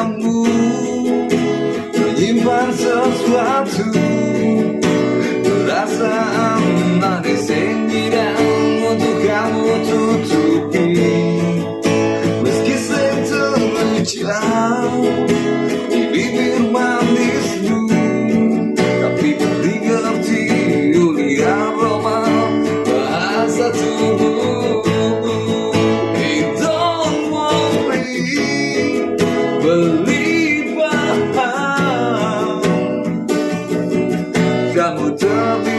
kamu menyimpan sesuatu, perasaan manis yang tidak untuk kamu tutupi. Meski seterlucian di bibir manismu, tapi digerti oleh aroma bahasa tubuhmu. Hey, don't worry, believe kamu terbiasa